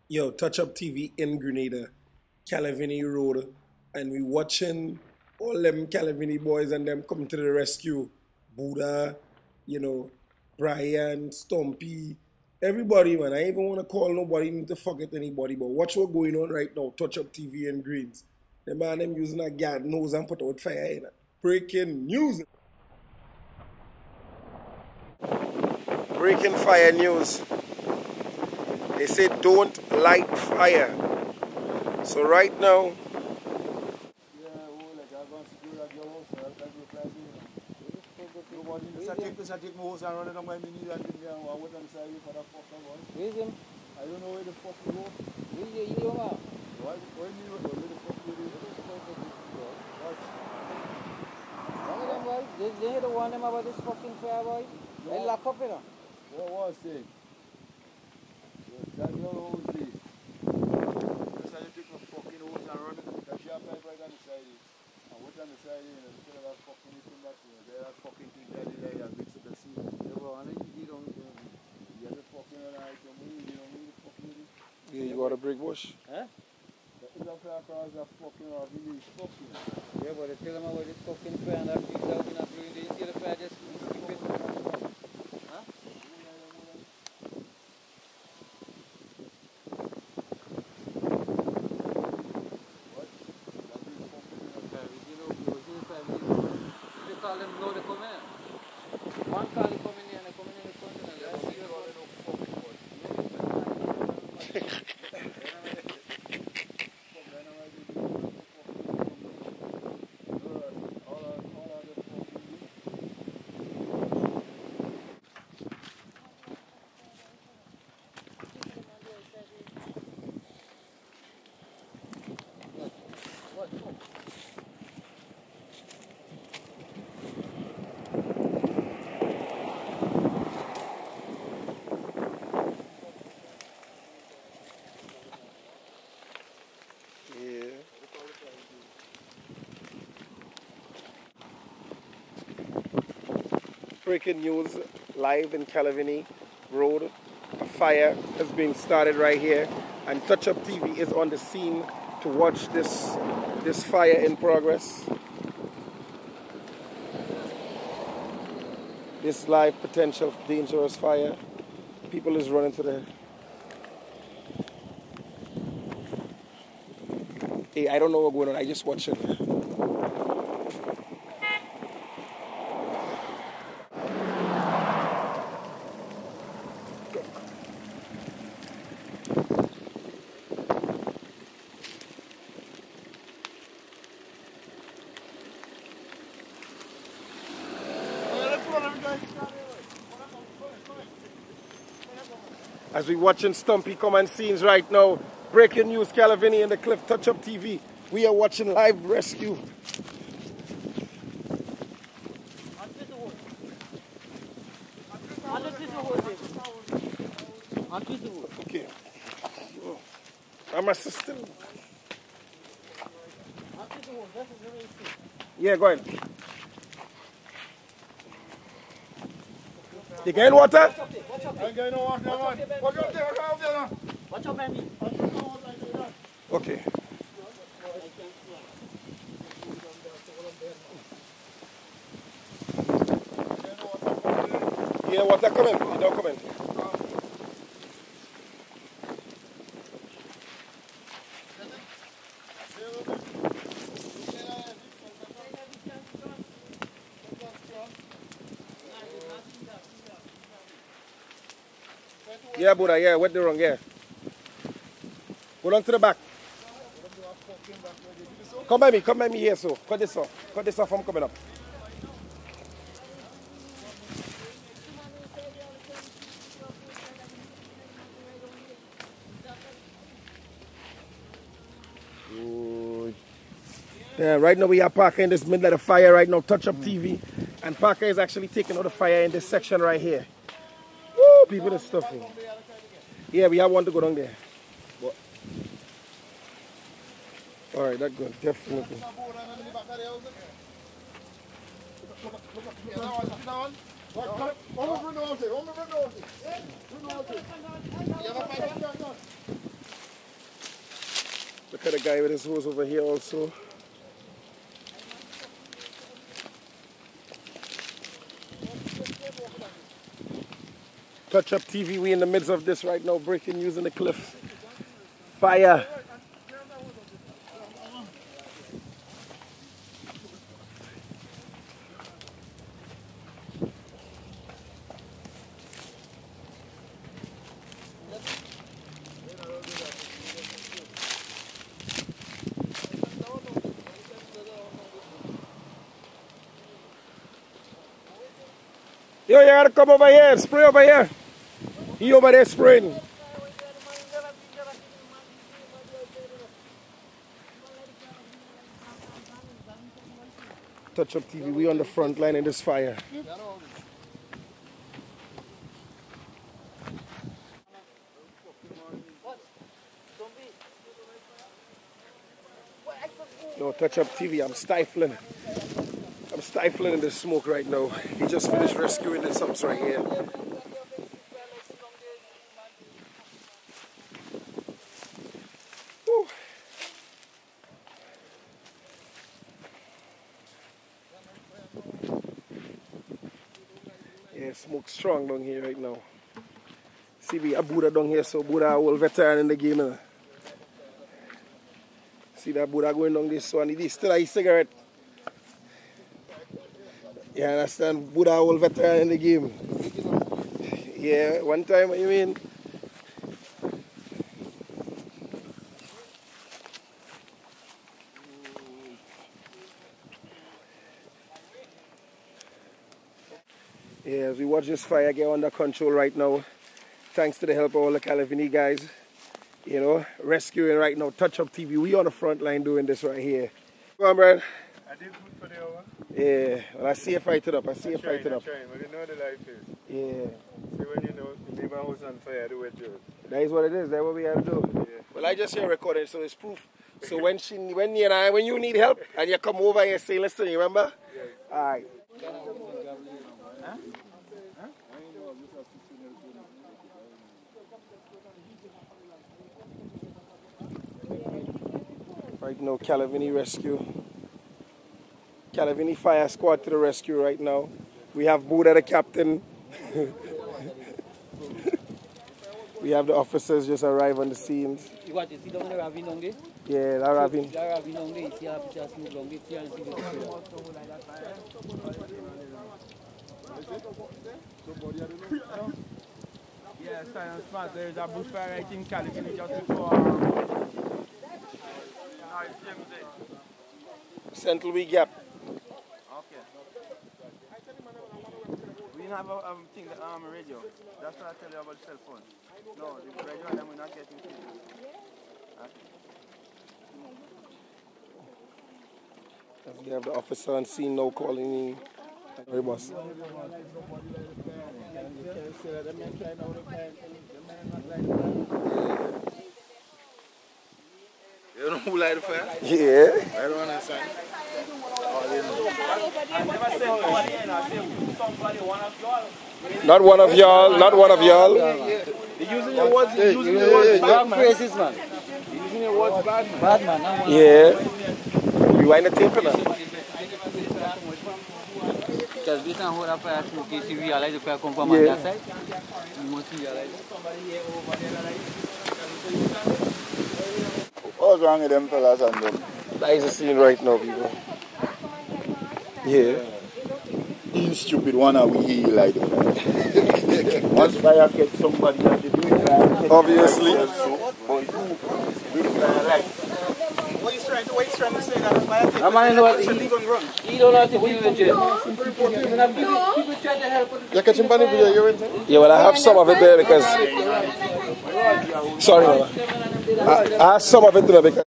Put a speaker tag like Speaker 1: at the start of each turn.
Speaker 1: Yo, Touch Up TV in Grenada, CALIVIGNY Road, and we watching all them CALIVIGNY boys and them coming to the rescue. Buddha, you know, Brian, Stumpy, everybody, man. I even want to call nobody, need to forget anybody, but watch what's going on right now. Touch Up TV and Greens. The man them using a guard nose and put out fire in it. Breaking news. Breaking fire news. They say don't light fire. So right now,
Speaker 2: I don't know where the fuck you go. Where the fuck you go?
Speaker 3: They don't want them about this fucking fire, boy. They lock up, you know.
Speaker 2: What was it? That girl was it. Decided to take my fucking hose and run it. That she had pipe right on the side. I went on the side and instead of that fucking thing back to me, that fucking thing that they had mixed with the sea. Yeah, but I think you don't get the fucking right to move, you don't need the fucking thing.
Speaker 1: yeah, you got a brick bush?
Speaker 3: Huh?
Speaker 2: Is that fire across that fucking village fucking?
Speaker 3: Yeah, but they tell them about this fucking fire and that big out in a blue. They see the fire just keep it. Huh?
Speaker 2: What? That big fucking
Speaker 3: You know, they call them no, they come in. One call they come in here and they come in the front and they see you.
Speaker 1: Breaking news live in CALIVIGNY Road. A fire has been started right here, and Touch Up TV is on the scene to watch this fire in progress. This live potential dangerous fire. People is running to the. Hey, I don't know what's going on. I just watch it. As we watching Stumpy come on scenes right now, breaking news, CALIVIGNY and the Cliff, Touch Up TV. We are watching live rescue. Okay. I'm assisting. Yeah, go ahead. You getting water?
Speaker 2: I'm getting no water, man. Watch up there.
Speaker 3: Watch out, man.
Speaker 1: Okay. Yeah, water coming. You don't come in. Yeah, Buddha, yeah, what the wrong, yeah. Go down to the back. Come by me here, so. Cut this off, I'm coming up. Good. Yeah, right now we are Parker in this middle of the fire right now, Touch Up TV. And Parker is actually taking out the fire in this section right here. Woo, people are stuffing. Yeah, we have one to go down there. But, all right, that's good, definitely. guy with his hose over here also. Touch Up TV, we in the midst of this right now, breaking news in the cliff. Fire. Yo, you gotta come over here, spray over here. He over there spraying. Touch Up TV, we on the front line in this fire. Yo, Touch Up TV, I'm stifling. I'm stifling in the smoke right now. He just finished rescuing the subs right here. Woo. Yeah, smoke strong down here right now. See, we have Buddha down here, so Buddha will veteran in the game. See that Buddha going down this one. He still has a cigarette. You understand? Buddha will veteran in the game. Yeah, one time, what you mean? Yeah, as we watch this fire get under control right now, thanks to the help of all the CALIVIGNY guys, you know, rescuing right now. Touch Up TV, we on the front line doing this right here. Go on, Brad.
Speaker 2: I did good for the hour.
Speaker 1: Yeah, well, I see you fight it up. I see you fight it up.
Speaker 2: Trying, but you know the life is.
Speaker 1: Yeah.
Speaker 2: See, when you know, you leave a house on fire, do it, Joe.
Speaker 1: That is what it is. That's what we have to do.
Speaker 2: Yeah.
Speaker 1: Well, I just hear recording, so it's proof. So when you need help and you come over here, say, listen, you remember?
Speaker 2: Yes.
Speaker 1: All right. Right now, CALIVIGNY rescue. CALIVIGNY fire squad to the rescue right now. We have Buddha the captain. We have the officers just arrived on the scenes.
Speaker 3: You want to see down the ravine down there?
Speaker 1: Yeah, that ravine.
Speaker 3: That ravine down there, you see how pictures move down there, see and see the
Speaker 4: Yeah, Science Smart, there is a bushfire right in CALIVIGNY just before
Speaker 1: Central We Gap.
Speaker 4: Okay. We didn't have a thing, the radio. That's what I tell you about the cell phone. No, the radio and them will not get into it.
Speaker 1: We have the officer on scene now calling in. Very boss.
Speaker 2: You know who light the fire?
Speaker 1: Yeah.
Speaker 2: I don't understand.
Speaker 4: I never said nobody, and I said somebody, one of y'all.
Speaker 1: Not one of y'all, not one of y'all.
Speaker 4: You're using your words, you're using your words bad, man.
Speaker 3: Racist, man.
Speaker 4: You're using your words bad, man.
Speaker 3: Bad, man.
Speaker 1: Yeah. Rewind the tape now.
Speaker 3: Because based on how the fire smoke is, you realize the fire come from on that side. You must realize it.
Speaker 2: What's wrong with them fellas and them?
Speaker 1: That is the scene right now, people. Yeah.
Speaker 2: You stupid one, we hear you like that. Once fire gets somebody that they do it,
Speaker 1: Obviously.
Speaker 4: What he's trying to say that fire
Speaker 3: I might know what he don't know what to do with it. People try to help
Speaker 1: You're catching bunny video, you're in? Yeah, well, I have some of it there because... Sorry, Mama. I have some of it there because...